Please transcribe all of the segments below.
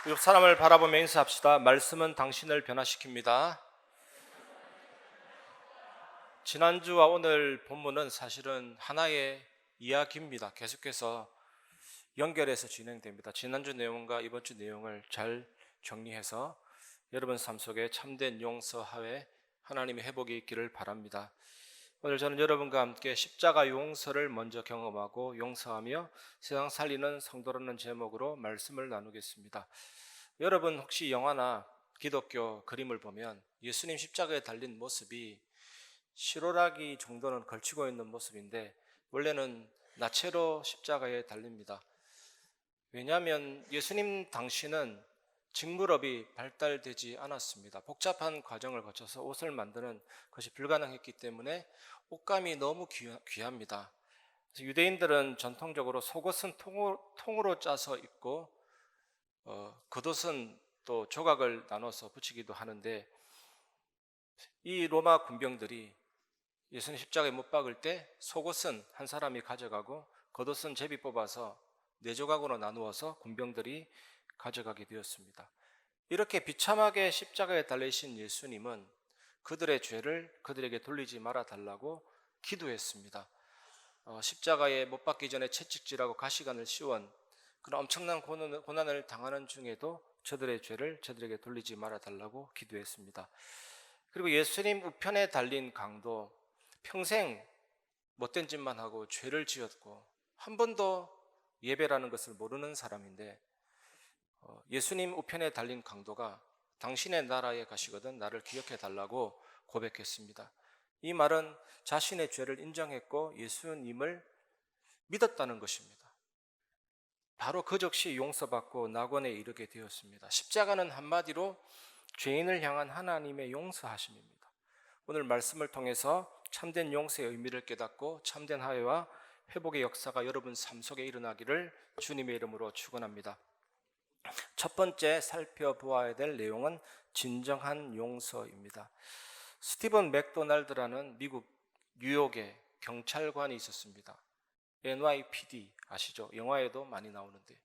옆 사람을 바라보며 인사합시다. 말씀은 당신을 변화시킵니다. 지난주와 오늘 본문은 사실은 하나의 이야기입니다. 계속해서 연결해서 진행됩니다. 지난주 내용과 이번 주 내용을 잘 정리해서 여러분 삶 속에 참된 용서하에 하나님의 회복이 있기를 바랍니다. 오늘 저는 여러분과 함께 십자가 용서를 먼저 경험하고 용서하며 세상 살리는 성도라는 제목으로 말씀을 나누겠습니다. 여러분 혹시 영화나 기독교 그림을 보면 예수님 십자가에 달린 모습이 실오라기 정도는 걸치고 있는 모습인데 원래는 나체로 십자가에 달립니다. 왜냐하면 예수님 당시는 직물업이 발달되지 않았습니다. 복잡한 과정을 거쳐서 옷을 만드는 것이 불가능했기 때문에 옷감이 너무 귀합니다. 그래서 유대인들은 전통적으로 속옷은 통으로 짜서 입고 겉옷은 또 조각을 나눠서 붙이기도 하는데, 이 로마 군병들이 예수님 십자가에 못 박을 때 속옷은 한 사람이 가져가고 겉옷은 제비 뽑아서 네 조각으로 나누어서 군병들이 가져가게 되었습니다. 이렇게 비참하게 십자가에 달리신 예수님은 그들의 죄를 그들에게 돌리지 말아 달라고 기도했습니다. 십자가에 못 박기 전에 채찍질하고 가시관을 씌운 그런 엄청난 고난을 당하는 중에도 저들의 죄를 저들에게 돌리지 말아 달라고 기도했습니다. 그리고 예수님 우편에 달린 강도, 평생 못된 짓만 하고 죄를 지었고 한 번도 예배라는 것을 모르는 사람인데, 예수님 우편에 달린 강도가 당신의 나라에 가시거든 나를 기억해 달라고 고백했습니다. 이 말은 자신의 죄를 인정했고 예수님을 믿었다는 것입니다. 바로 그 즉시 용서받고 낙원에 이르게 되었습니다. 십자가는 한마디로 죄인을 향한 하나님의 용서하심입니다. 오늘 말씀을 통해서 참된 용서의 의미를 깨닫고 참된 화해와 회복의 역사가 여러분 삶 속에 일어나기를 주님의 이름으로 축원합니다. 첫 번째 살펴보아야 될 내용은 진정한 용서입니다. 스티븐 맥도날드라는 미국 뉴욕의 경찰관이 있었습니다. NYPD 아시죠? 영화에도 많이 나오는데,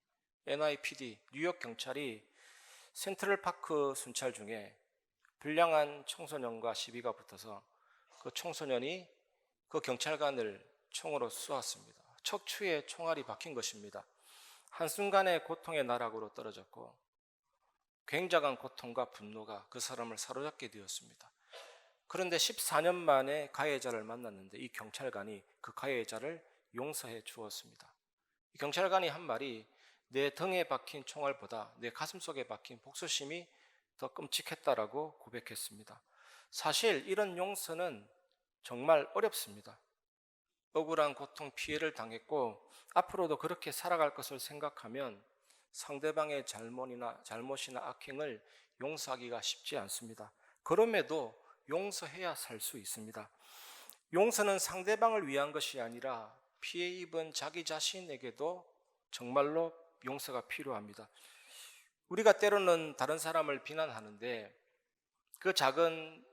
NYPD 뉴욕 경찰이 센트럴파크 순찰 중에 불량한 청소년과 시비가 붙어서 그 청소년이 그 경찰관을 총으로 쏘았습니다. 척추에 총알이 박힌 것입니다. 한순간에 고통의 나락으로 떨어졌고 굉장한 고통과 분노가 그 사람을 사로잡게 되었습니다. 그런데 14년 만에 가해자를 만났는데 이 경찰관이 그 가해자를 용서해 주었습니다. 이 경찰관이 한 말이, 내 등에 박힌 총알보다 내 가슴속에 박힌 복수심이 더 끔찍했다라고 고백했습니다. 사실 이런 용서는 정말 어렵습니다. 억울한 고통, 피해를 당했고 앞으로도 그렇게 살아갈 것을 생각하면 상대방의 잘못이나 악행을 용서하기가 쉽지 않습니다. 그럼에도 용서해야 살 수 있습니다. 용서는 상대방을 위한 것이 아니라 피해 입은 자기 자신에게도 정말로 용서가 필요합니다. 우리가 때로는 다른 사람을 비난하는데 그 작은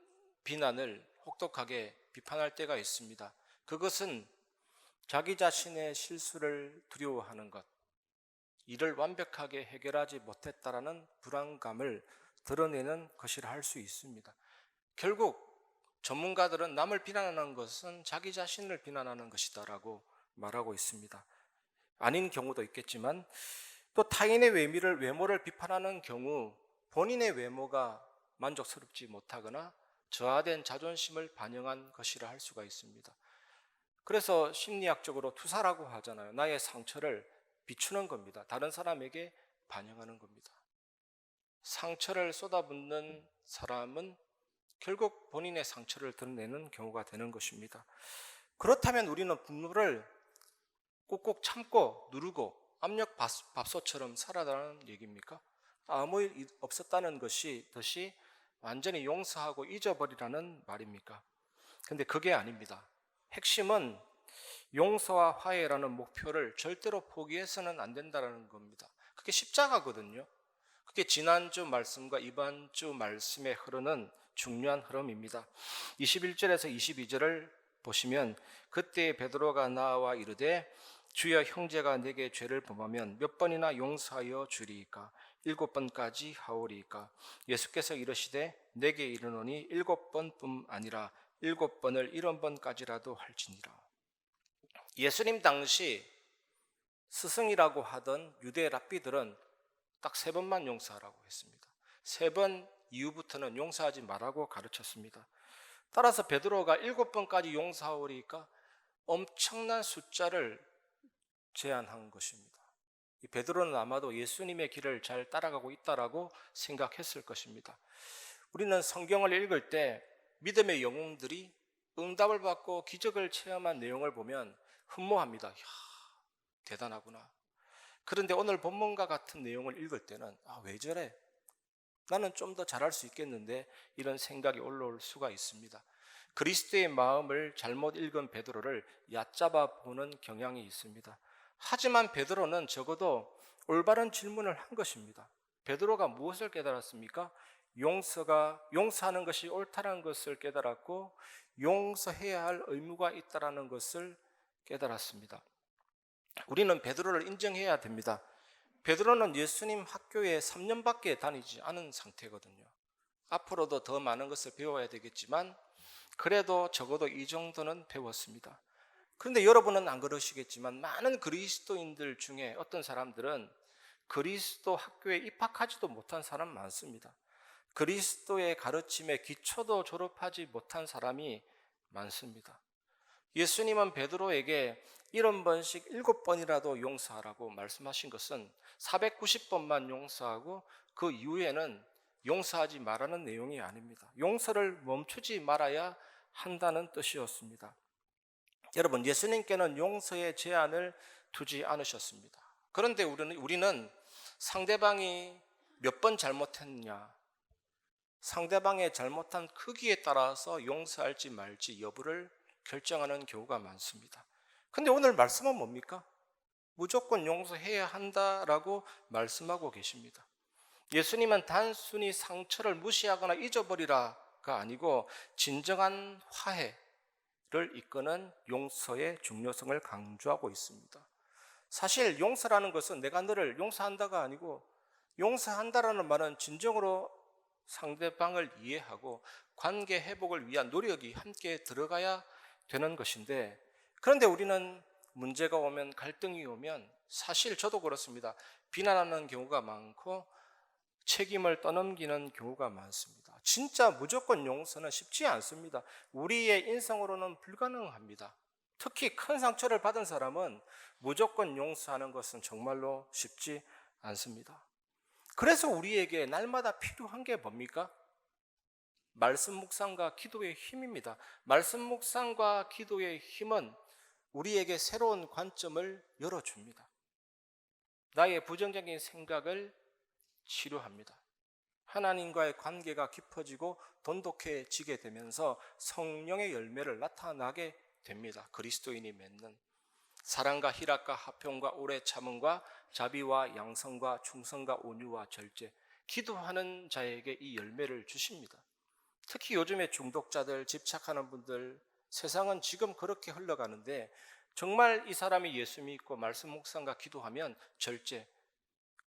비난을 혹독하게 비판할 때가 있습니다. 그것은 자기 자신의 실수를 두려워하는 것, 이를 완벽하게 해결하지 못했다라는 불안감을 드러내는 것이라 할 수 있습니다. 결국 전문가들은 남을 비난하는 것은 자기 자신을 비난하는 것이다라고 말하고 있습니다. 아닌 경우도 있겠지만 또 타인의 외모를 비판하는 경우 본인의 외모가 만족스럽지 못하거나 저하된 자존심을 반영한 것이라 할 수가 있습니다. 그래서 심리학적으로 투사라고 하잖아요. 나의 상처를 비추는 겁니다. 다른 사람에게 반영하는 겁니다. 상처를 쏟아붓는 사람은 결국 본인의 상처를 드러내는 경우가 되는 것입니다. 그렇다면 우리는 분노를 꾹꾹 참고 누르고 압력밥솥처럼 살아가는 얘기입니까? 아무 일 없었다는 것이 완전히 용서하고 잊어버리라는 말입니까? 근데 그게 아닙니다. 핵심은 용서와 화해라는 목표를 절대로 포기해서는 안 된다는 겁니다. 그게 십자가거든요. 그게 지난주 말씀과 이번 주 말씀에 흐르는 중요한 흐름입니다. 21절에서 22절을 보시면, 그때 베드로가 나와 이르되 주여 형제가 내게 죄를 범하면 몇 번이나 용서하여 주리이까? 7번까지 하오리이까? 예수께서 이르시되 내게 이르노니 7번뿐 아니라 7번을 70번까지라도 할지니라. 예수님 당시 스승이라고 하던 유대 랍비들은 딱 3번만 용서하라고 했습니다. 3번 이후부터는 용서하지 말라고 가르쳤습니다. 따라서 베드로가 7번까지 용서하오리까 엄청난 숫자를 제안한 것입니다. 이 베드로는 아마도 예수님의 길을 잘 따라가고 있다라고 생각했을 것입니다. 우리는 성경을 읽을 때 믿음의 영웅들이 응답을 받고 기적을 체험한 내용을 보면 흠모합니다. 이야, 대단하구나. 그런데 오늘 본문과 같은 내용을 읽을 때는 왜 저래? 나는 좀 더 잘할 수 있겠는데 이런 생각이 올라올 수가 있습니다. 그리스도의 마음을 잘못 읽은 베드로를 얕잡아 보는 경향이 있습니다. 하지만 베드로는 적어도 올바른 질문을 한 것입니다. 베드로가 무엇을 깨달았습니까? 용서하는 것이 옳다는 것을 깨달았고 용서해야 할 의무가 있다는 것을 깨달았습니다. 우리는 베드로를 인정해야 됩니다. 베드로는 예수님 학교에 3년밖에 다니지 않은 상태거든요. 앞으로도 더 많은 것을 배워야 되겠지만 그래도 적어도 이 정도는 배웠습니다. 그런데 여러분은 안 그러시겠지만 많은 그리스도인들 중에 어떤 사람들은 그리스도 학교에 입학하지도 못한 사람 많습니다. 그리스도의 가르침에 기초도 졸업하지 못한 사람이 많습니다. 예수님은 베드로에게 70번씩 7번이라도 용서하라고 말씀하신 것은 490번만 용서하고 그 이후에는 용서하지 말라는 내용이 아닙니다. 용서를 멈추지 말아야 한다는 뜻이었습니다. 여러분, 예수님께는 용서의 제한을 두지 않으셨습니다. 그런데 우리는 상대방이 몇 번 잘못했냐, 상대방의 잘못한 크기에 따라서 용서할지 말지 여부를 결정하는 경우가 많습니다. 근데 오늘 말씀은 뭡니까? 무조건 용서해야 한다라고 말씀하고 계십니다. 예수님은 단순히 상처를 무시하거나 잊어버리라가 아니고 진정한 화해를 이끄는 용서의 중요성을 강조하고 있습니다. 사실 용서라는 것은 내가 너를 용서한다가 아니고, 용서한다라는 말은 진정으로 상대방을 이해하고 관계 회복을 위한 노력이 함께 들어가야 되는 것인데, 그런데 우리는 문제가 오면, 갈등이 오면, 사실 저도 그렇습니다. 비난하는 경우가 많고 책임을 떠넘기는 경우가 많습니다. 진짜 무조건 용서는 쉽지 않습니다. 우리의 인성으로는 불가능합니다. 특히 큰 상처를 받은 사람은 무조건 용서하는 것은 정말로 쉽지 않습니다. 그래서 우리에게 날마다 필요한 게 뭡니까? 말씀 묵상과 기도의 힘입니다. 말씀 묵상과 기도의 힘은 우리에게 새로운 관점을 열어줍니다. 나의 부정적인 생각을 치료합니다. 하나님과의 관계가 깊어지고 돈독해지게 되면서 성령의 열매를 나타나게 됩니다. 그리스도인이 맺는 사랑과 희락과 화평과 오래 참음과 자비와 양성과 충성과 온유와 절제, 기도하는 자에게 이 열매를 주십니다. 특히 요즘에 중독자들, 집착하는 분들, 세상은 지금 그렇게 흘러가는데 정말 이 사람이 예수 믿고 말씀 묵상과 기도하면 절제,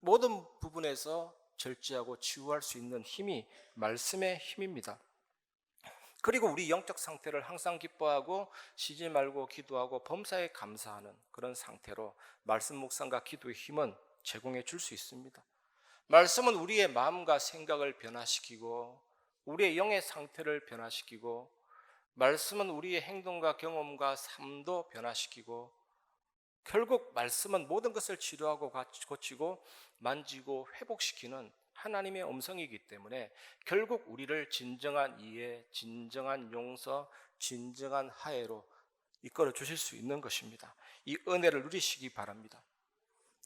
모든 부분에서 절제하고 치유할 수 있는 힘이 말씀의 힘입니다. 그리고 우리 영적 상태를 항상 기뻐하고 쉬지 말고 기도하고 범사에 감사하는 그런 상태로 말씀 묵상과 기도의 힘은 제공해 줄 수 있습니다. 말씀은 우리의 마음과 생각을 변화시키고 우리의 영의 상태를 변화시키고, 말씀은 우리의 행동과 경험과 삶도 변화시키고, 결국 말씀은 모든 것을 치료하고 고치고 만지고 회복시키는 하나님의 음성이기 때문에 결국 우리를 진정한 이해, 진정한 용서, 진정한 화해로 이끌어 주실 수 있는 것입니다. 이 은혜를 누리시기 바랍니다.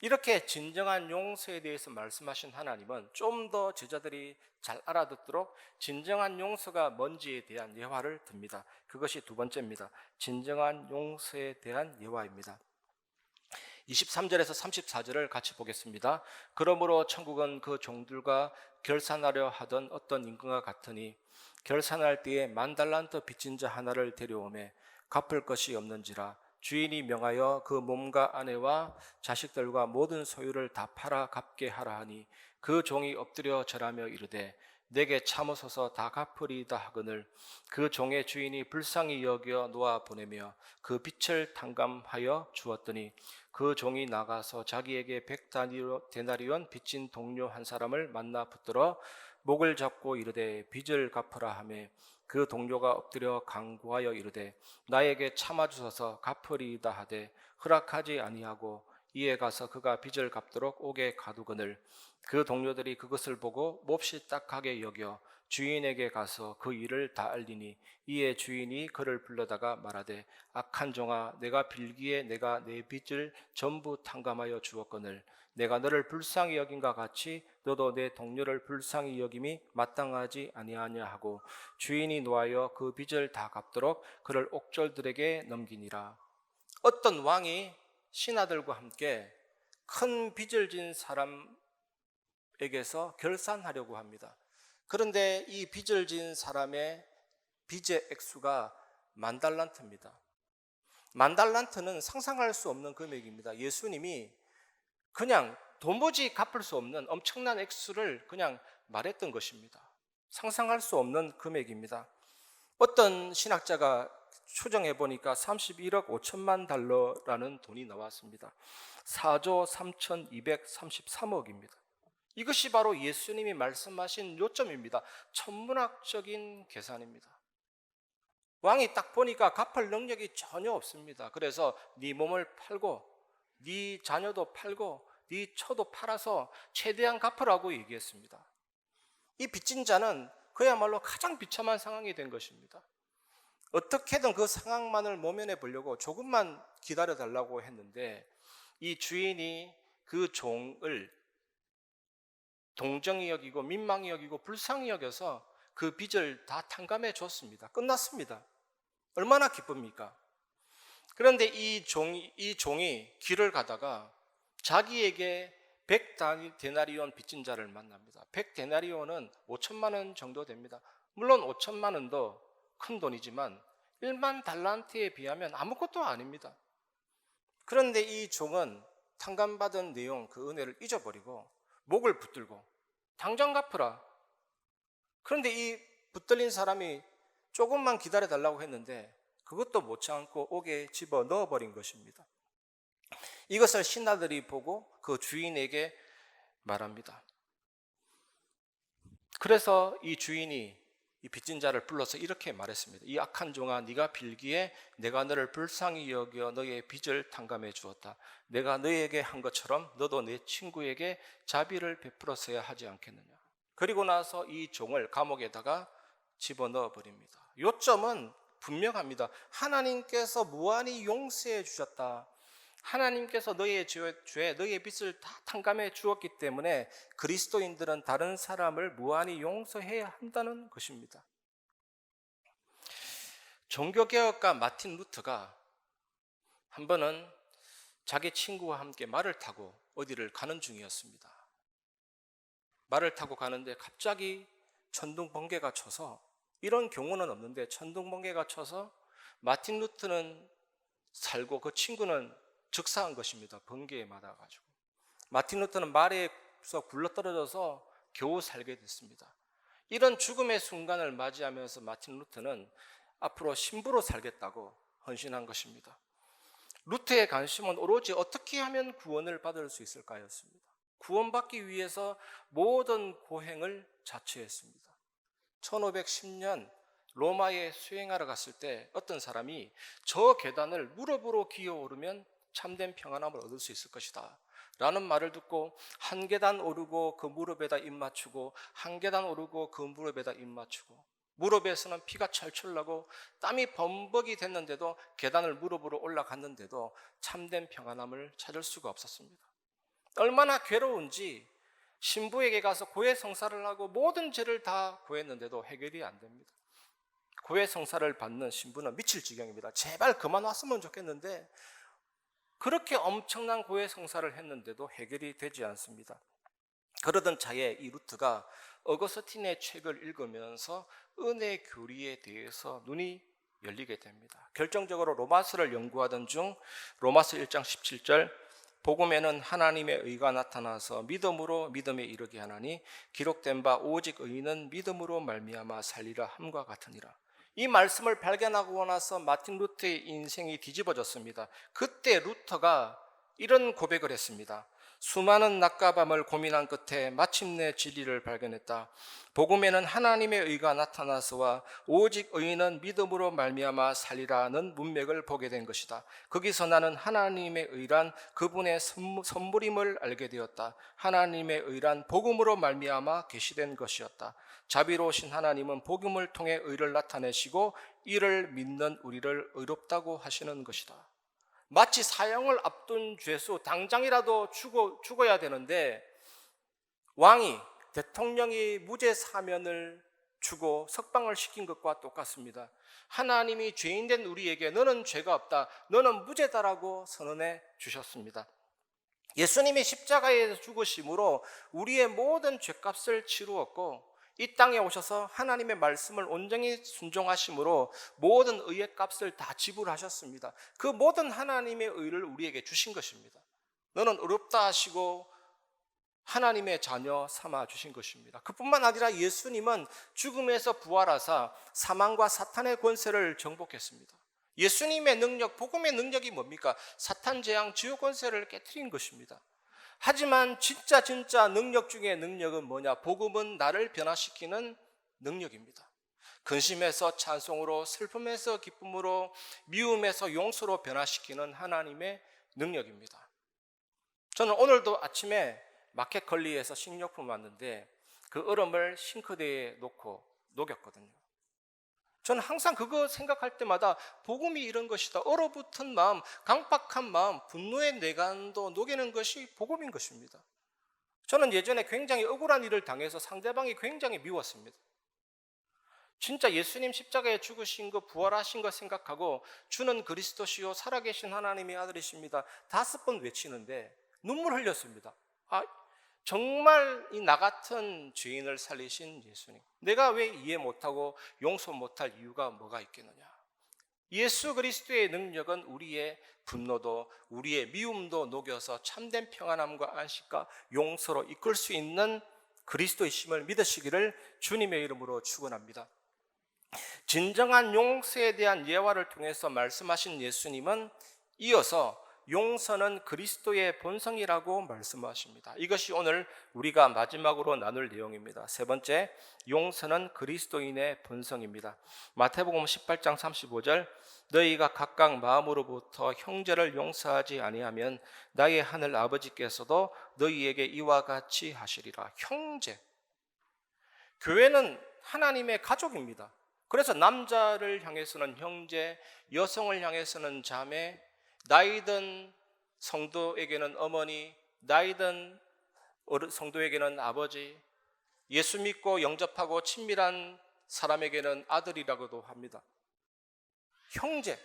이렇게 진정한 용서에 대해서 말씀하신 하나님은 좀 더 제자들이 잘 알아듣도록 진정한 용서가 뭔지에 대한 예화를 듭니다. 그것이 두 번째입니다. 진정한 용서에 대한 예화입니다. 23절에서 34절을 같이 보겠습니다. 그러므로 천국은 그 종들과 결산하려 하던 어떤 임금과 같으니 결산할 때에 10,000달란트 빚진 자 하나를 데려오매 갚을 것이 없는지라 주인이 명하여 그 몸과 아내와 자식들과 모든 소유를 다 팔아 갚게 하라 하니 그 종이 엎드려 절하며 이르되 내게 참으소서 다 갚으리이다 하거늘 그 종의 주인이 불쌍히 여겨 놓아 보내며 그 빚을 탕감하여 주었더니 그 종이 나가서 자기에게 100데나리온 빚진 동료 한 사람을 만나 붙들어 목을 잡고 이르되 빚을 갚으라 하매 그 동료가 엎드려 간구하여 이르되 나에게 참아 주소서 갚으리이다 하되 허락하지 아니하고 이에 가서 그가 빚을 갚도록 옥에 가두거늘 그 동료들이 그것을 보고 몹시 딱하게 여겨 주인에게 가서 그 일을 다 알리니 이에 주인이 그를 불러다가 말하되 악한 종아 내가 빌기에 내가 내 빚을 전부 탕감하여 주었거늘 내가 너를 불쌍히 여긴과 같이 너도 내 동료를 불쌍히 여김이 마땅하지 아니하냐 하고 주인이 노하여 그 빚을 다 갚도록 그를 옥졸들에게 넘기니라. 어떤 왕이 신하들과 함께 큰 빚을 진 사람에게서 결산하려고 합니다. 그런데 이 빚을 진 사람의 빚의 액수가 10,000달란트입니다. 10,000달란트는 상상할 수 없는 금액입니다. 예수님이 그냥 도무지 갚을 수 없는 엄청난 액수를 그냥 말했던 것입니다. 상상할 수 없는 금액입니다. 어떤 신학자가 추정해 보니까 31억 5천만 달러라는 돈이 나왔습니다. 4조 3,233억입니다. 이것이 바로 예수님이 말씀하신 요점입니다. 천문학적인 계산입니다. 왕이 딱 보니까 갚을 능력이 전혀 없습니다. 그래서 네 몸을 팔고 네 자녀도 팔고 네 처도 팔아서 최대한 갚으라고 얘기했습니다. 이 빚진 자는 그야말로 가장 비참한 상황이 된 것입니다. 어떻게든 그 상황만을 모면해 보려고 조금만 기다려 달라고 했는데 이 주인이 그 종을 동정히 여기고 민망히 여기고 불쌍히 여겨서 그 빚을 다 탕감해 줬습니다. 끝났습니다. 얼마나 기쁩니까? 그런데 이 종이 길을 가다가 자기에게 100데나리온 빚진 자를 만납니다. 100데나리온은 5천만 원 정도 됩니다. 물론 5천만 원도 큰 돈이지만 1만 달란트에 비하면 아무것도 아닙니다. 그런데 이 종은 탕감받은 내용 그 은혜를 잊어버리고 목을 붙들고 당장 갚으라. 그런데 이 붙들린 사람이 조금만 기다려 달라고 했는데 그것도 못 참고 옥에 집어 넣어버린 것입니다. 이것을 신하들이 보고 그 주인에게 말합니다. 그래서 이 주인이 이 빚진 자를 불러서 이렇게 말했습니다. 이 악한 종아 네가 빌기에 내가 너를 불쌍히 여겨 너의 빚을 탕감해 주었다. 내가 너에게 한 것처럼 너도 내 친구에게 자비를 베풀었어야 하지 않겠느냐. 그리고 나서 이 종을 감옥에다가 집어넣어 버립니다. 요점은 분명합니다. 하나님께서 무한히 용서해 주셨다. 하나님께서 너의 죄, 너의 빚을 다 탕감해 주었기 때문에 그리스도인들은 다른 사람을 무한히 용서해야 한다는 것입니다. 종교개혁가 마틴 루터가 한 번은 자기 친구와 함께 말을 타고 어디를 가는 중이었습니다. 말을 타고 가는데 갑자기 천둥 번개가 쳐서, 이런 경우는 없는데 천둥 번개가 쳐서 마틴 루터는 살고 그 친구는 즉사한 것입니다. 번개에 맞아가지고. 마틴 루터는 말에서 굴러떨어져서 겨우 살게 됐습니다. 이런 죽음의 순간을 맞이하면서 마틴 루터는 앞으로 신부로 살겠다고 헌신한 것입니다. 루터의 관심은 오로지 어떻게 하면 구원을 받을 수 있을까였습니다. 구원받기 위해서 모든 고행을 자처했습니다. 1510년 로마에 수행하러 갔을 때 어떤 사람이 저 계단을 무릎으로 기어 오르면 참된 평안함을 얻을 수 있을 것이다 라는 말을 듣고 한 계단 오르고 그 무릎에다 입 맞추고 한 계단 오르고 그 무릎에다 입 맞추고 무릎에서는 피가 철철 나고 땀이 범벅이 됐는데도 계단을 무릎으로 올라갔는데도 참된 평안함을 찾을 수가 없었습니다. 얼마나 괴로운지 신부에게 가서 고해성사를 하고 모든 죄를 다 고했는데도 해결이 안 됩니다. 고해성사를 받는 신부는 미칠 지경입니다. 제발 그만 왔으면 좋겠는데 그렇게 엄청난 고해성사를 했는데도 해결이 되지 않습니다. 그러던 차에 이 루트가 어거스틴의 책을 읽으면서 은혜 교리에 대해서 눈이 열리게 됩니다. 결정적으로 로마서를 연구하던 중 로마서 1장 17절 복음에는 하나님의 의가 나타나서 믿음으로 믿음에 이르게 하나니 기록된 바 오직 의인은 믿음으로 말미암아 살리라 함과 같으니라. 이 말씀을 발견하고 나서 마틴 루터의 인생이 뒤집어졌습니다. 그때 루터가 이런 고백을 했습니다. 수많은 낮과 밤을 고민한 끝에 마침내 진리를 발견했다. 복음에는 하나님의 의가 나타나서와 오직 의인은 믿음으로 말미암아 살리라는 문맥을 보게 된 것이다. 거기서 나는 하나님의 의란 그분의 선물임을 알게 되었다. 하나님의 의란 복음으로 말미암아 계시된 것이었다. 자비로우신 하나님은 복음을 통해 의를 나타내시고 이를 믿는 우리를 의롭다고 하시는 것이다. 마치 사형을 앞둔 죄수, 당장이라도 죽어야 되는데 왕이, 대통령이 무죄 사면을 주고 석방을 시킨 것과 똑같습니다. 하나님이 죄인된 우리에게 너는 죄가 없다, 너는 무죄다라고 선언해 주셨습니다. 예수님이 십자가에 죽으심으로 우리의 모든 죄값을 치루었고 이 땅에 오셔서 하나님의 말씀을 온전히 순종하심으로 모든 의의 값을 다 지불하셨습니다. 그 모든 하나님의 의를 우리에게 주신 것입니다. 너는 의롭다 하시고 하나님의 자녀 삼아 주신 것입니다. 그뿐만 아니라 예수님은 죽음에서 부활하사 사망과 사탄의 권세를 정복했습니다. 예수님의 능력, 복음의 능력이 뭡니까? 사탄 재앙, 지옥 권세를 깨트린 것입니다. 하지만 진짜 능력 중에 능력은 뭐냐? 복음은 나를 변화시키는 능력입니다. 근심에서 찬송으로, 슬픔에서 기쁨으로, 미움에서 용서로 변화시키는 하나님의 능력입니다. 저는 오늘도 아침에 마켓컬리에서 식료품 왔는데 그 얼음을 싱크대에 놓고 녹였거든요. 저는 항상 그거 생각할 때마다 복음이 이런 것이다. 얼어붙은 마음, 강박한 마음, 분노의 내관도 녹이는 것이 복음인 것입니다. 저는 예전에 굉장히 억울한 일을 당해서 상대방이 굉장히 미웠습니다. 진짜 예수님 십자가에 죽으신 거, 부활하신 거 생각하고 주는 그리스도시요 살아계신 하나님의 아들이십니다 5번 외치는데 눈물 흘렸습니다. 정말 이 나 같은 죄인을 살리신 예수님, 내가 왜 이해 못하고 용서 못할 이유가 뭐가 있겠느냐? 예수 그리스도의 능력은 우리의 분노도 우리의 미움도 녹여서 참된 평안함과 안식과 용서로 이끌 수 있는 그리스도이심을 믿으시기를 주님의 이름으로 축원합니다. 진정한 용서에 대한 예화를 통해서 말씀하신 예수님은 이어서 용서는 그리스도의 본성이라고 말씀하십니다. 이것이 오늘 우리가 마지막으로 나눌 내용입니다. 세 번째, 용서는 그리스도인의 본성입니다. 마태복음 18장 35절 너희가 각각 마음으로부터 형제를 용서하지 아니하면 나의 하늘 아버지께서도 너희에게 이와 같이 하시리라. 형제, 교회는 하나님의 가족입니다. 그래서 남자를 향해서는 형제, 여성을 향해서는 자매, 나이든 성도에게는 어머니, 나이든 성도에게는 아버지, 예수 믿고 영접하고 친밀한 사람에게는 아들이라고도 합니다. 형제,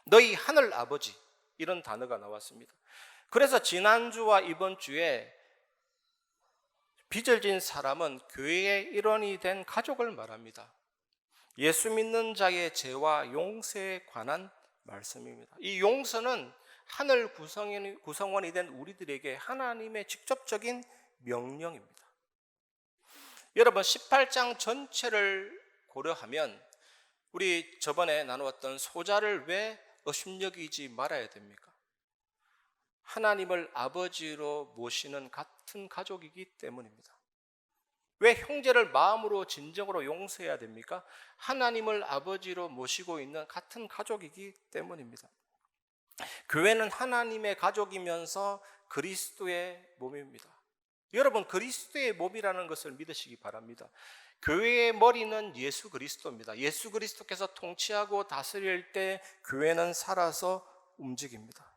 너희 하늘 아버지, 이런 단어가 나왔습니다. 그래서 지난주와 이번 주에 빚을 진 사람은 교회의 일원이 된 가족을 말합니다. 예수 믿는 자의 죄와 용서에 관한 말씀입니다. 이 용서는 하늘 구성원이 된 우리들에게 하나님의 직접적인 명령입니다. 여러분 18장 전체를 고려하면 우리 저번에 나누었던 소자를 왜 업신여기지 말아야 됩니까? 하나님을 아버지로 모시는 같은 가족이기 때문입니다. 왜 형제를 마음으로 진정으로 용서해야 됩니까? 하나님을 아버지로 모시고 있는 같은 가족이기 때문입니다. 교회는 하나님의 가족이면서 그리스도의 몸입니다. 여러분, 그리스도의 몸이라는 것을 믿으시기 바랍니다. 교회의 머리는 예수 그리스도입니다. 예수 그리스도께서 통치하고 다스릴 때 교회는 살아서 움직입니다.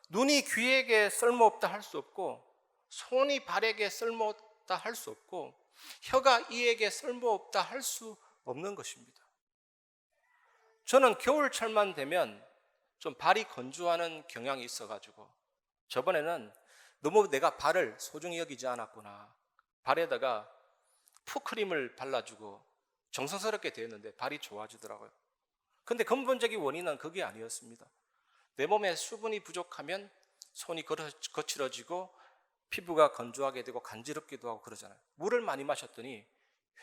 눈이 귀에게 쓸모없다 할 수 없고, 손이 발에게 쓸모없다 할 수 없고, 혀가 이에게 쓸모없다 할 수 없는 것입니다. 저는 겨울철만 되면 좀 발이 건조하는 경향이 있어가지고 저번에는 너무 내가 발을 소중히 여기지 않았구나, 발에다가 푸크림을 발라주고 정성스럽게 되었는데 발이 좋아지더라고요. 근데 근본적인 원인은 그게 아니었습니다. 내 몸에 수분이 부족하면 손이 거칠어지고 피부가 건조하게 되고 간지럽기도 하고 그러잖아요. 물을 많이 마셨더니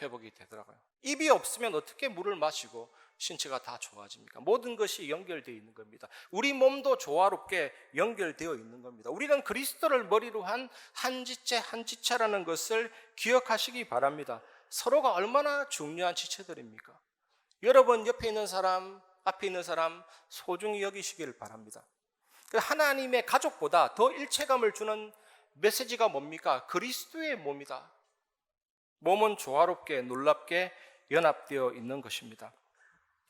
회복이 되더라고요. 입이 없으면 어떻게 물을 마시고 신체가 다 좋아집니까? 모든 것이 연결되어 있는 겁니다. 우리 몸도 조화롭게 연결되어 있는 겁니다. 우리는 그리스도를 머리로 한 한지체 한지체라는 것을 기억하시기 바랍니다. 서로가 얼마나 중요한 지체들입니까? 여러분 옆에 있는 사람, 앞에 있는 사람 소중히 여기시기를 바랍니다. 하나님의 가족보다 더 일체감을 주는 메시지가 뭡니까? 그리스도의 몸이다. 몸은 조화롭게 놀랍게 연합되어 있는 것입니다.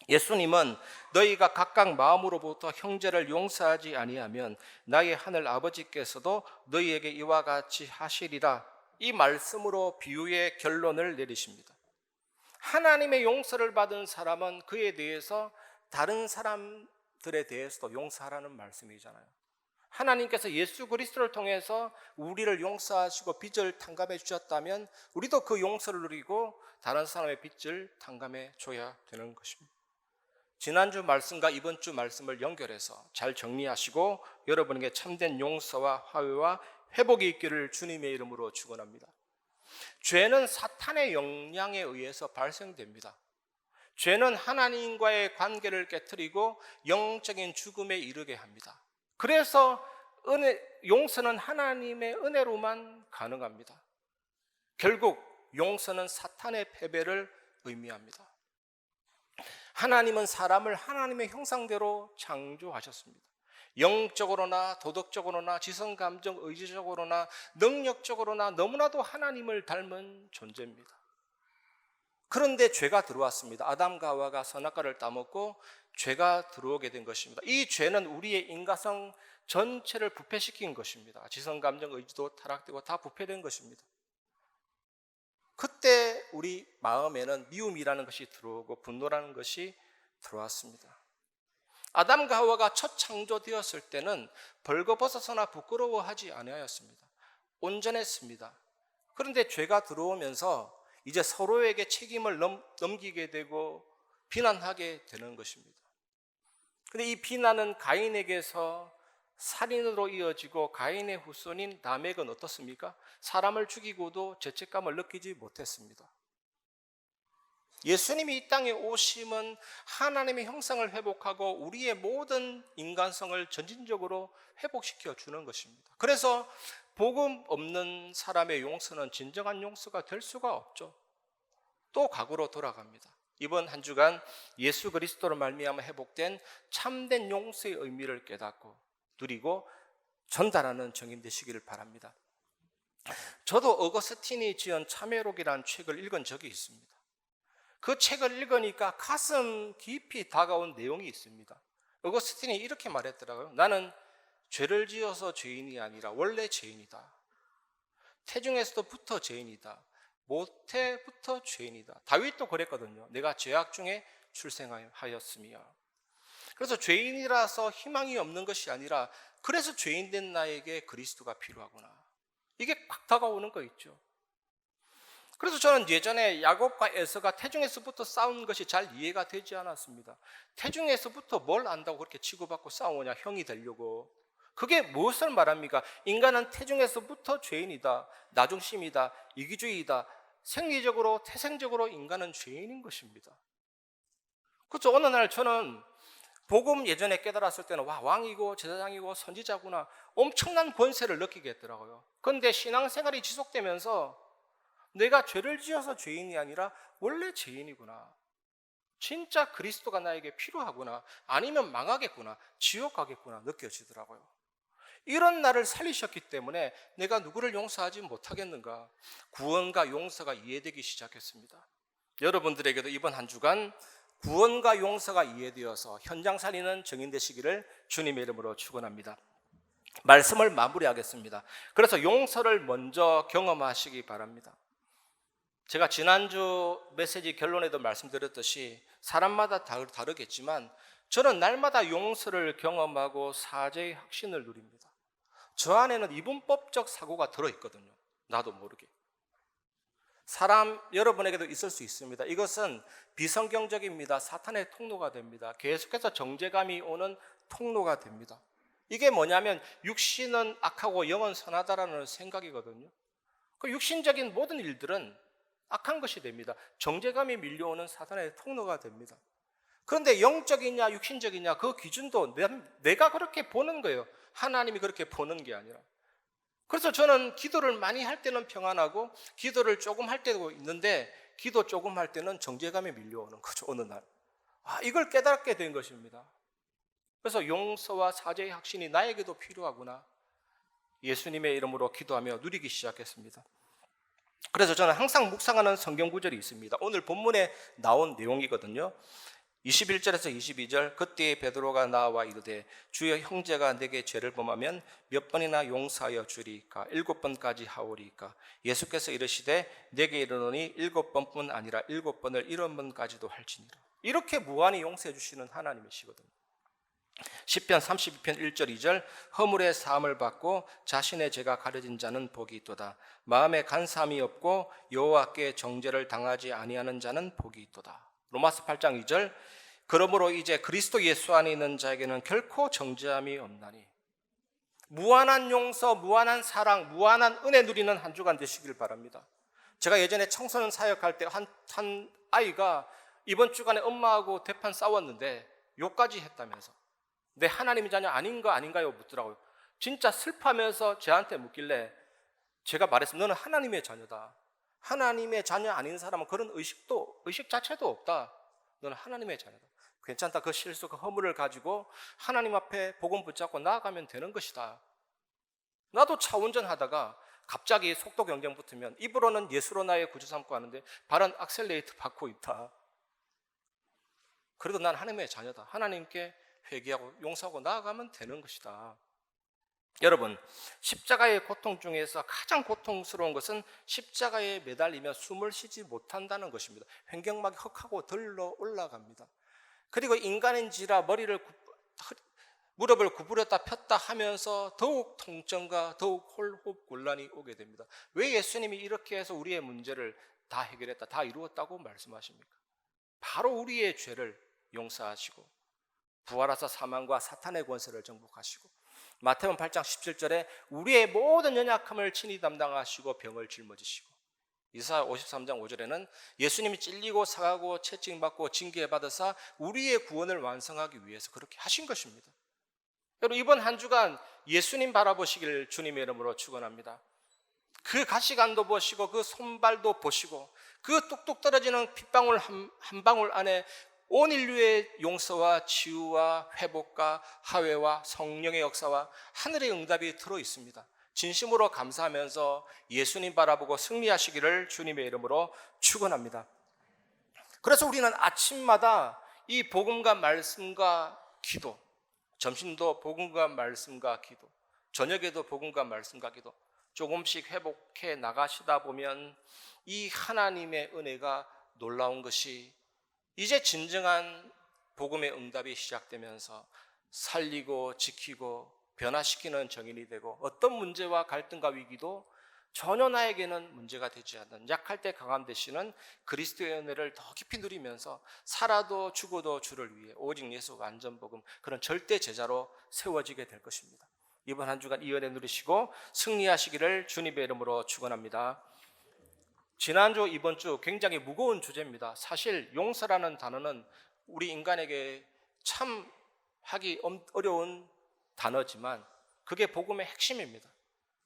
예수님은 너희가 각각 마음으로부터 형제를 용서하지 아니하면 나의 하늘 아버지께서도 너희에게 이와 같이 하시리라. 이 말씀으로 비유의 결론을 내리십니다. 하나님의 용서를 받은 사람은 그에 대해서 다른 사람들에 대해서도 용서하라는 말씀이잖아요. 하나님께서 예수 그리스도를 통해서 우리를 용서하시고 빚을 탕감해 주셨다면 우리도 그 용서를 누리고 다른 사람의 빚을 탕감해 줘야 되는 것입니다. 지난주 말씀과 이번 주 말씀을 연결해서 잘 정리하시고 여러분에게 참된 용서와 화해와 회복이 있기를 주님의 이름으로 축원합니다. 죄는 사탄의 영향에 의해서 발생됩니다. 죄는 하나님과의 관계를 깨트리고 영적인 죽음에 이르게 합니다. 그래서 용서는 하나님의 은혜로만 가능합니다. 결국 용서는 사탄의 패배를 의미합니다. 하나님은 사람을 하나님의 형상대로 창조하셨습니다. 영적으로나 도덕적으로나 지성감정 의지적으로나 능력적으로나 너무나도 하나님을 닮은 존재입니다. 그런데 죄가 들어왔습니다. 아담과 하와가 선악과를 따먹고 죄가 들어오게 된 것입니다. 이 죄는 우리의 인간성 전체를 부패시킨 것입니다. 지성감정 의지도 타락되고 다 부패된 것입니다. 그때 우리 마음에는 미움이라는 것이 들어오고 분노라는 것이 들어왔습니다. 아담과 하와가 첫 창조되었을 때는 벌거벗어서나 부끄러워하지 아니하였습니다. 온전했습니다. 그런데 죄가 들어오면서 이제 서로에게 책임을 넘기게 되고 비난하게 되는 것입니다. 그런데 이 비난은 가인에게서 살인으로 이어지고 가인의 후손인 라멕은 어떻습니까? 사람을 죽이고도 죄책감을 느끼지 못했습니다. 예수님이 이 땅에 오심은 하나님의 형상을 회복하고 우리의 모든 인간성을 전진적으로 회복시켜 주는 것입니다. 그래서 복음 없는 사람의 용서는 진정한 용서가 될 수가 없죠. 또 과거로 돌아갑니다. 이번 한 주간 예수 그리스도로 말미암아 회복된 참된 용서의 의미를 깨닫고 누리고 전달하는 정인 되시기를 바랍니다. 저도 어거스틴이 지은 참회록이라는 책을 읽은 적이 있습니다. 그 책을 읽으니까 가슴 깊이 다가온 내용이 있습니다. 어거스틴이 이렇게 말했더라고요. 나는 죄를 지어서 죄인이 아니라 원래 죄인이다. 태중에서부터 죄인이다. 모태부터 죄인이다. 다윗도 그랬거든요. 내가 죄악 중에 출생하였으며. 그래서 죄인이라서 희망이 없는 것이 아니라 그래서 죄인된 나에게 그리스도가 필요하구나. 이게 팍 다가오는 거 있죠. 그래서 저는 예전에 야곱과 에서가 태중에서부터 싸운 것이 잘 이해가 되지 않았습니다. 태중에서부터 뭘 안다고 그렇게 치고받고 싸우냐, 형이 되려고. 그게 무엇을 말합니까? 인간은 태중에서부터 죄인이다, 나중심이다, 이기주의이다. 생리적으로, 태생적으로 인간은 죄인인 것입니다. 그렇죠. 어느 날 저는 복음 예전에 깨달았을 때는 와, 왕이고 제사장이고 선지자구나, 엄청난 권세를 느끼게 했더라고요. 그런데 신앙생활이 지속되면서 내가 죄를 지어서 죄인이 아니라 원래 죄인이구나, 진짜 그리스도가 나에게 필요하구나, 아니면 망하겠구나, 지옥 가겠구나 느껴지더라고요. 이런 나를 살리셨기 때문에 내가 누구를 용서하지 못하겠는가? 구원과 용서가 이해되기 시작했습니다. 여러분들에게도 이번 한 주간 구원과 용서가 이해되어서 현장 살리는 증인 되시기를 주님의 이름으로 축원합니다. 말씀을 마무리하겠습니다. 그래서 용서를 먼저 경험하시기 바랍니다. 제가 지난주 메시지 결론에도 말씀드렸듯이 사람마다 다르겠지만 저는 날마다 용서를 경험하고 사죄의 확신을 누립니다. 저 안에는 이분법적 사고가 들어있거든요. 나도 모르게. 사람 여러분에게도 있을 수 있습니다. 이것은 비성경적입니다. 사탄의 통로가 됩니다. 계속해서 정죄감이 오는 통로가 됩니다. 이게 뭐냐면 육신은 악하고 영은 선하다라는 생각이거든요. 그 육신적인 모든 일들은 악한 것이 됩니다. 정죄감이 밀려오는 사탄의 통로가 됩니다. 그런데 영적이냐 육신적이냐 그 기준도 내가 그렇게 보는 거예요. 하나님이 그렇게 보는 게 아니라. 그래서 저는 기도를 많이 할 때는 평안하고 기도를 조금 할 때도 있는데 기도 조금 할 때는 정죄감이 밀려오는 거죠. 어느 날 이걸 깨닫게 된 것입니다. 그래서 용서와 사죄의 확신이 나에게도 필요하구나. 예수님의 이름으로 기도하며 누리기 시작했습니다. 그래서 저는 항상 묵상하는 성경 구절이 있습니다. 오늘 본문에 나온 내용이거든요. 21절에서 22절, 그때 베드로가 나와 이르되 주여 형제가 내게 죄를 범하면 몇 번이나 용서하여 주리이까? 7번까지 하오리이까? 예수께서 이르시되 내게 이르노니 7번뿐 아니라 7번을 70번까지도 할지니라. 이렇게 무한히 용서해 주시는 하나님이시거든요. 시편 32편 1절 2절, 허물의 사함을 받고 자신의 죄가 가려진 자는 복이 있도다. 마음에 간사함이 없고 여호와께 정죄를 당하지 아니하는 자는 복이 있도다. 로마서 8장 2절, 그러므로 이제 그리스도 예수 안에 있는 자에게는 결코 정죄함이 없나니. 무한한 용서, 무한한 사랑, 무한한 은혜 누리는 한 주간 되시길 바랍니다. 제가 예전에 청소년 사역할 때 한 아이가 이번 주간에 엄마하고 대판 싸웠는데 욕까지 했다면서 내 하나님의 자녀 아닌가요? 묻더라고요. 진짜 슬퍼하면서 저한테 묻길래 제가 말했습니다. 너는 하나님의 자녀다. 하나님의 자녀 아닌 사람은 그런 의식 자체도 없다. 너는 하나님의 자녀다. 괜찮다. 그 실수, 그 허물을 가지고 하나님 앞에 복음 붙잡고 나아가면 되는 것이다. 나도 차 운전하다가 갑자기 속도 경쟁 붙으면 입으로는 예수로 나의 구주 삼고 하는데 발은 악셀레이터 밟고 있다. 그래도 난 하나님의 자녀다. 하나님께 회개하고 용서하고 나아가면 되는 것이다. 여러분, 십자가의 고통 중에서 가장 고통스러운 것은 십자가에 매달리며 숨을 쉬지 못한다는 것입니다. 횡격막이 헉하고 들러 올라갑니다. 그리고 인간인지라 무릎을 구부렸다 폈다 하면서 더욱 통증과 더욱 호흡 곤란이 오게 됩니다. 왜 예수님이 이렇게 해서 우리의 문제를 다 해결했다, 다 이루었다고 말씀하십니까? 바로 우리의 죄를 용서하시고 부활하사 사망과 사탄의 권세를 정복하시고 마태복음 8장 17절에 우리의 모든 연약함을 친히 담당하시고 병을 짊어지시고 이사야 53장 5절에는 예수님이 찔리고 상하고 채찍받고 징계받으사 우리의 구원을 완성하기 위해서 그렇게 하신 것입니다. 여러분, 이번 한 주간 예수님 바라보시길 주님의 이름으로 축원합니다. 그 가시관도 보시고 그 손발도 보시고 그 뚝뚝 떨어지는 핏방울 한 방울 안에 온 인류의 용서와 치유와 회복과 화해와 성령의 역사와 하늘의 응답이 들어 있습니다. 진심으로 감사하면서 예수님 바라보고 승리하시기를 주님의 이름으로 축원합니다. 그래서 우리는 아침마다 이 복음과 말씀과 기도, 점심도 복음과 말씀과 기도, 저녁에도 복음과 말씀과 기도 조금씩 회복해 나가시다 보면 이 하나님의 은혜가 놀라운 것이 이제 진정한 복음의 응답이 시작되면서 살리고 지키고 변화시키는 정인이 되고 어떤 문제와 갈등과 위기도 전혀 나에게는 문제가 되지 않는 약할 때 강함 되시는 그리스도의 은혜를 더 깊이 누리면서 살아도 죽어도 주를 위해 오직 예수 완전 복음 그런 절대 제자로 세워지게 될 것입니다. 이번 한 주간 이 은혜 누리시고 승리하시기를 주님의 이름으로 축원합니다. 지난주 이번 주 굉장히 무거운 주제입니다. 사실 용서라는 단어는 우리 인간에게 참 하기 어려운 단어지만 그게 복음의 핵심입니다.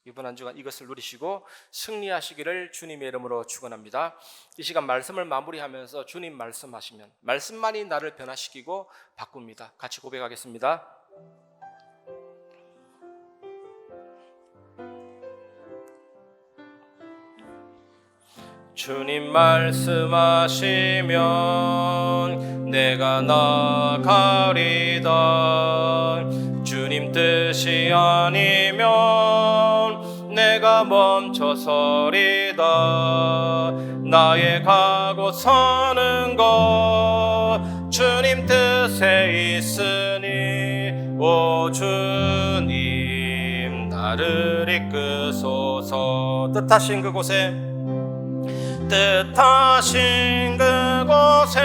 이번 한 주간 이것을 누리시고 승리하시기를 주님의 이름으로 축원합니다. 이 시간 말씀을 마무리하면서 주님 말씀하시면 말씀만이 나를 변화시키고 바꿉니다. 같이 고백하겠습니다. 주님 말씀하시면 내가 나가리다. 주님 뜻이 아니면 내가 멈춰서리다. 나의 가고 서는 것 주님 뜻에 있으니 오 주님 나를 이끄소서. 뜻하신 그곳에 뜻하신 그곳에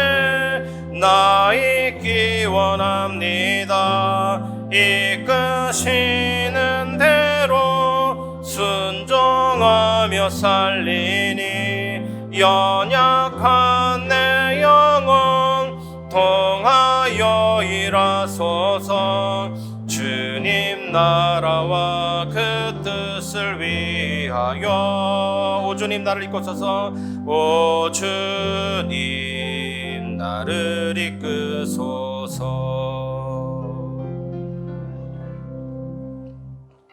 나 있기 원합니다. 이끄시는 대로 순종하며 살리니 연약한 내 영혼 통하여 일하소서. 주님 나라와 그 뜻을 위하여. 오 주님 나를 이끄소서. 오 주님 나를 이끄소서.